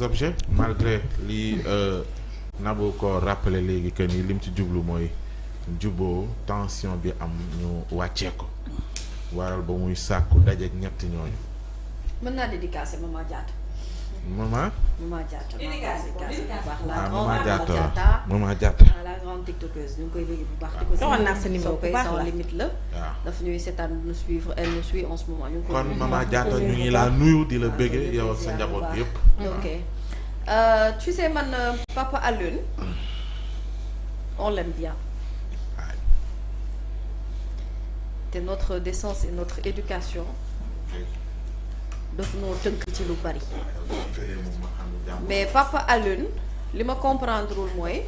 objets malgré li Nabou ko rappelé léegi que ni lim ci jublu mooy juboo tension bi am ñu wàccee ko waral ba muy sàkku dajeek ñetti ñooñu. mën naa dédicacer Mama Diatta. Mama Diatta. Mama Diatta. la grande tiktokeuse ñu ngi koy léegi bu baax. joxoon naa sa numéro bu baax sans la limite la. waaw daf ñuy seetaan nous suivre elle nous suit en ce moment. ñu ngi koy kon Mama Diatta ñu ngi laa nuyu di la bëggee yow ak sa njaboot bi yëpp. ok tu sais man Papa Alioune on l'aime bien. te notre décence et notre éducation daf noo tënk ci lu bari. mais Papa Alioune li ma comprendrewul mooy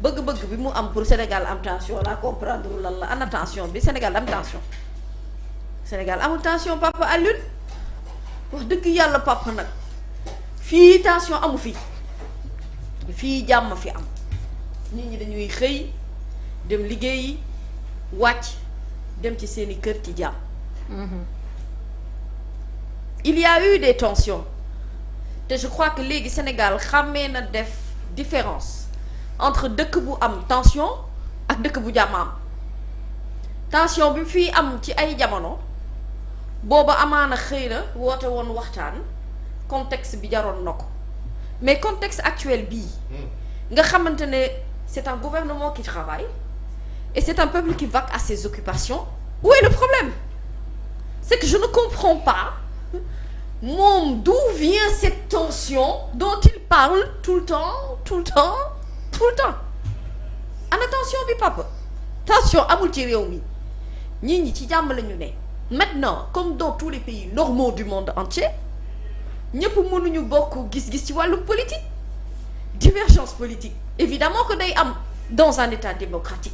bëgg-bëgg bi mu am pour Sénégal am tension laa comprendrewul lan la ana tension bi Sénégal am tension Sénégal amul tension Papa Alioune wax dëgg yàlla papa nag fii tension amu fii jàmm fi am nit ñi dañuy xëy dem liggéeyi wàcc dem ci seeni kër ci jàmm. Il y a eu des tensions te je crois que léegi Sénégal xàmmee na def différence entre dëkk bu am tension ak dëkk bu jàmm am tension bi fii am ci ay jamono booba amaana xëy na woote woon waxtaan contexte bi jaroon na ko mais contexte actuel bii nga xamante ne c'est un gouvernement qui travaille et c'est un peuple qui vaque à ses occupations. Où est le problème? C'est que je ne comprends pas moom d'où vient cette tension dont il parle tout le temps ana tension bi papa tension amul ci réew mi nit ñi ci jàmm la ñu ne maintenant comme dans tous les pays normaux du monde entier ñëpp mënuñu bokk gis-gis ci wàllu politique divergence politique évidemment que day am dans un état démocratique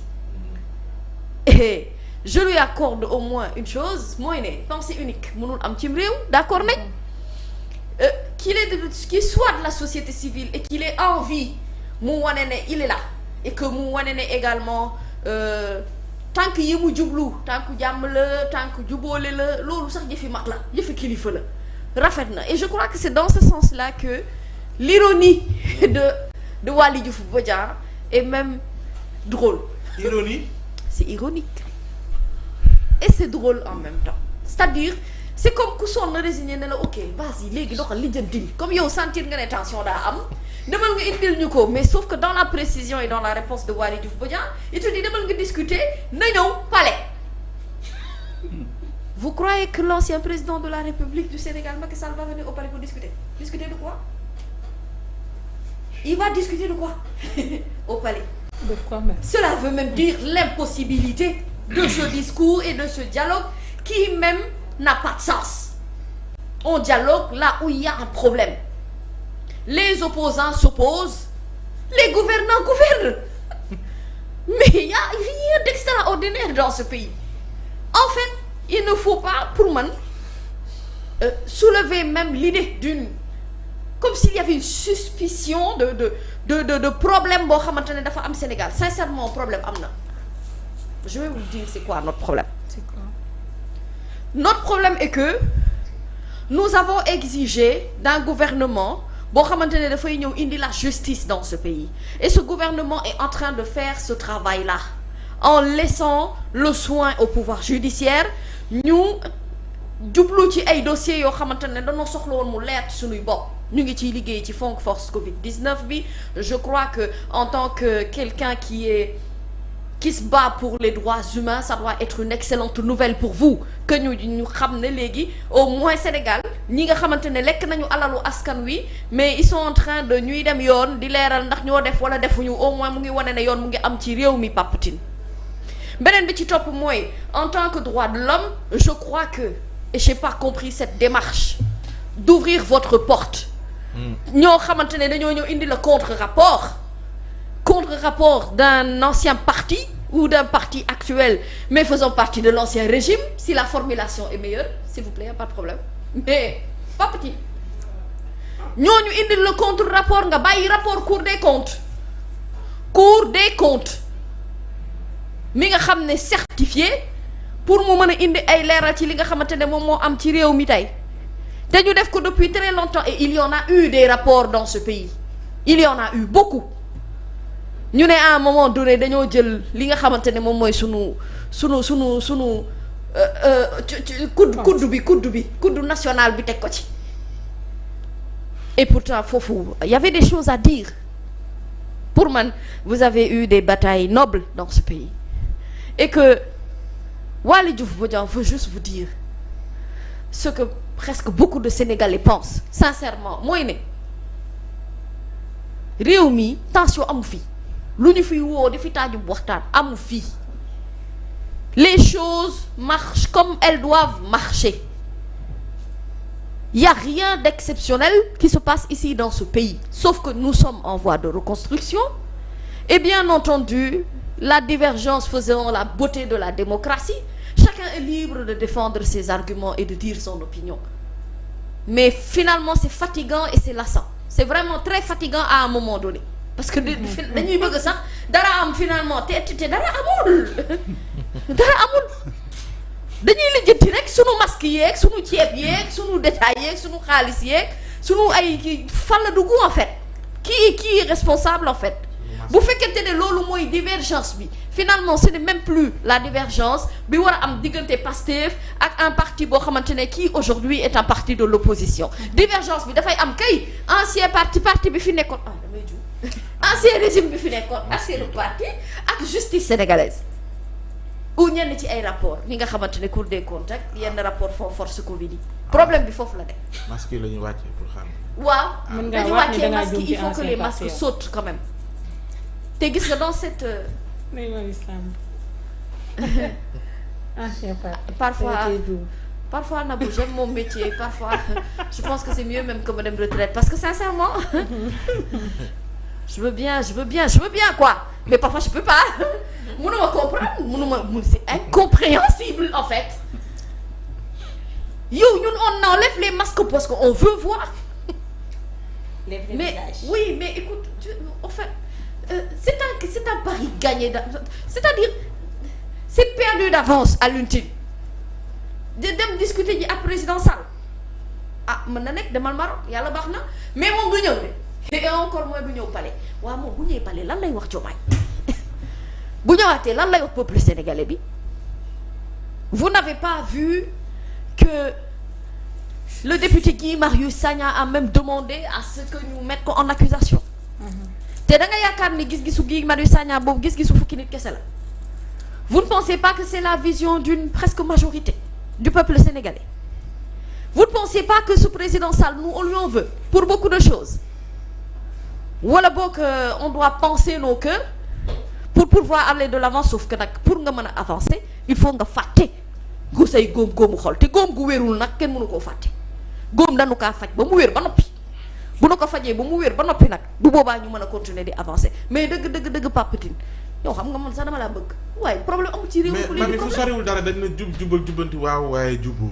et je lui accorde au moins une chose mooy ne pensée unique mënul am cim réew d'accord nañ qu'il soit de la société civile et qu'il ait envie mu wane ne il est là et que mu wane ne également tant que yi mu jublu tant que jàmm la tant que jubóole la loolu sax jëfi mag la jëfi kilifa la rafet na et je crois que c'est dans ce sens-là que l'ironie de Waly Diouf Bodian est même drôle. Ironie. C'est ironique et c'est drôle en même temps c'est-à-dire c'est comme ku sonn résigné ne la ok vas-y léegi doxal lijjanti comme yow sentir nga ne tension daa am demal nga indil ñu ko mais sauf que dans la précision et dans la réponse de Waly Diouf Bodian il te dit demal nga discuter na ñëw palais. Vous croyez que l'ancien président de la République du Sénégal Macky Sall va venir au palais pour discuter de quoi? Il va discuter de quoi au palais? De quoi même? Cela veut même dire l'impossibilité de ce discours et de ce dialogue qui même n'a pas de sens. On dialogue là où il y a un problème. Les opposants s'opposent, les gouvernants gouvernent. Mais il y a rien d'extraordinaire dans ce pays. En fait, il ne faut pas, pour moi, soulever même l'idée d'une... Comme s'il y avait une suspicion de problème boo xamante ne dafa am Sénégal sincèrement problème am na. Je vais vous dire c'est quoi notre problème. C'est quoi? Notre problème est que nous avons exigé d'un gouvernement boo xamante ne dafay ñëw indi la justice dans ce pays et ce gouvernement est en train de faire ce travail-là en laissant le soin au pouvoir judiciaire ñu jublu ci ay dossiers yoo xamante ne dañoo soxla woon mu leer ci suñuy bopp. ñu ngi ciy liggéey ci Fonds Force Covid-19 bi je crois que en tant que quelqu'un qui se bat pour les droits humains ça doit être une excellente nouvelle pour vous que ñu xam ne léegi au moins Sénégal ñi nga xamante ne lekk nañu alalu askan wi mais ils sont en train de ñuy dem yoon di leeral ndax ñoo def wala defuñu au moins mu ngi wane ne yoon mu ngi am ci réew mi Pape beneen bi ci topp mooy en tant que droit de l'homme je crois que et j'ai pas compris cette démarche d'ouvrir votre porte ñoo xamante ne dañoo ñëw indi le contre-rapport d'un ancien parti ou d'un parti actuel mais faisant partie de l'ancien régime si la formulation est meilleure s'il vous plaît pas de problème mais pas petit ñooñu indi le contre-rapport nga bàyyi rapport Cour des comptes mi nga xam ne certifié pour mu mën a indi ay leeral ci li nga xamante ne moom moo am ci réew mi tey te ñu def ko depuis très longtemps et il y en a eu des rapports dans ce pays il y en a eu beaucoup ñu ne à un moment donné dañoo jël li nga xamante ne moom mooy sunu kuddu national bi teg ko ci et pourtant foofu il y avait des choses à dire pour man vous avez eu des batailles nobles dans ce pays et que Waly Diouf Bodian veut juste vous dire ce que presque beaucoup de Sénégalais pensent sincèrement mooy ne réew mi tension amu fi lu ñu fi woo di fi taaju waxtaan amu fi les choses marchent comme elles doivent marcher il y a rien d'exceptionnel qui se passe ici dans ce pays sauf que nous sommes en voie de reconstruction et bien entendu la divergence faisant la beauté de la démocratie chacun est libre de défendre ses arguments et de dire son opinion mais finalement c'est fatigant et c'est lassant c'est vraiment très fatigant à un moment donné parce que dañuy bëgg sax dara am finalement te dara amul dañuy lijjanti rek sunu masque yeeg sunu ceeb yeeg sunu détail yeeg sunu xaalis yeeg sunu ay kii fan la dugg en fait qui est responsable en fait bu fekkente ne loolu mooy divergence bi finalement ce n'est même plus la divergence bi war a am diggante Pastef ak un parti boo xamante ne qui aujourd'hui est un parti de l'opposition divergence bi dafay am kay ancien parti bi fi nekkoon damay ju ancien régime bi fi nekkoon ancien parti ak justice sénégalaise ou ñenn ci ay rapport ni nga xamante ne Cour des comptes ak yenn rapport force Covid yi problème bi foofu la de masque yi la ñuy wàccee pour xam waaw dañu wàccee masque il faut que les masques sautent quand même te gis nga dans cette parfois Nabou j'aime mon métier parfois je pense que c'est mieux même que ma dem retraite parce que sincèrement je veux bien quoi mais parfois je peux pas mënuma comprendre c'est incompréhensible en fait yow ñun on enlève les masques parce qu'on veut voir mais oui mais écoute en fait c'est un pari gagné c'est-à-dire c'est perdu d'avance à l'ultime de dem discuter ji ak président Sall mën na nekk demal Maroc yàlla baax na mais moom du ñëw de et encore moins du ñëw palais waaw moom bu ñëwee palais lan lay wax Diomaye bu ñëwaatee lan lay wax peuple sénégalais bi vous n'avez pas vu que le député Guy Marius Sagna a même demandé à ce que ñu mette ko en accusation te da nga yaakaar ni gis-gisu Guy Marius Sagna boobu gis-gisu fukki nit kese la vous ne pensez pas que c'est la vision d'une presque majorité du peuple sénégalais vous ne pensez pas que ce président Sall nous on lui en veut pour beaucoup de choses wala boog on doit penser nos cœurs pour pouvoir aller de l'avant sauf que nag pour nga mën a avancer il faut nga fàtte gu say góom-góomu xol te góom gu wérul nag kenn mënu koo fàtte góom dañu kaa faj ba mu wér ba noppi bu na ko fajee ba mu wér ba noppi nag bu boobaa ñu mën a continuer di avancer mais dëgg Pape Tine yow xam nga man sax dama laa bëgg waaye problème amul ci réew mi. mais fu soriwul dara dañ na jubal jubbanti waaw waaye juboo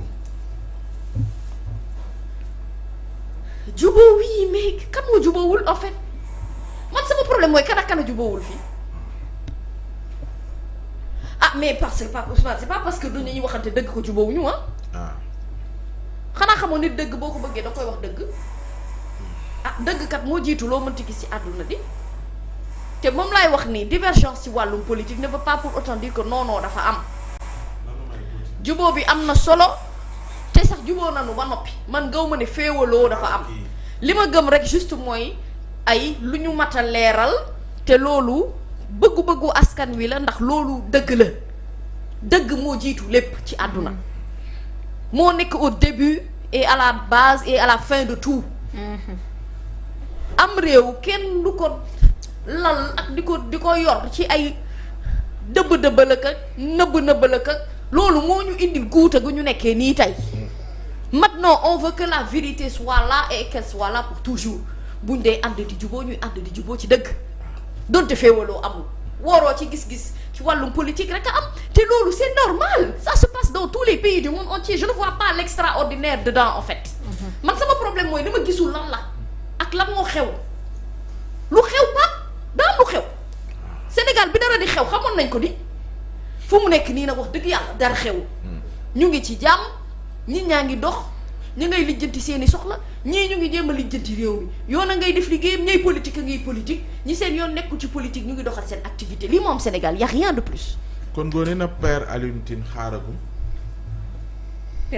oui mais kan moo juboowul en fait man sama problème mooy kan ak kan a juboowul fii mais parce que c'est pas parce que du ñuy waxante dëgg ko juboowuñu xanaa xamoo nit dëgg boo ko bëggee da koy wax dëgg dëgg kat moo jiitu loo mënti gis ci àdduna di te moom laay wax nii divergence ci wàllum politique ne veut pas pour autant dire que non dafa am juboo bi am na solo te sax juboo nanu ba noppi man gaw ma ne féewaloo dafa am li ma gëm rek juste mooy ay lu ñu mat a leeral te loolu bëggu-bëggu askan wi la ndax loolu dëgg la dëgg moo jiitu lépp ci àdduna moo nekk au début et à la base et à la fin de tout am réew kenn du ko lal ak di ko yor ci ay dëbb-dëbbalaka nëbb-nëbbalaka loolu moo ñu indil guuta gu ñu nekkee nii tey maintenant on veut que la vérité soit là et qu'elle soit là pour toujours buñ dee ànd di juboo ñuy ànd di juboo ci dëgg donte féewaloo amul wooroo ci gis-gis ci wàllum politique rek a am te loolu c'est normal ça se passe dans tous les pays du monde entier je ne vois pas l'extraordinaire dedans en fait man sama problème mooy dama gisul lan la ak lan moo xew lu xew daa lu xew Sénégal bi dara di xew xamoon nañ ko di fu mu nekk nii nag wax dëgg yàlla dara xew ñu ngi ci jàmm nit ñaa ngi dox ñi ngay lijjanti seeni soxla ñii ñu ngi jéem a lijjanti réew mi yoon a ngay def liggéeyam ñay politique a ngay politique ñi seen yoon nekkul ci politique ñu ngi doxal seen activité lii moom Sénégal y a rien de plus. kon ngoone na père Alioune Tine xaaragum.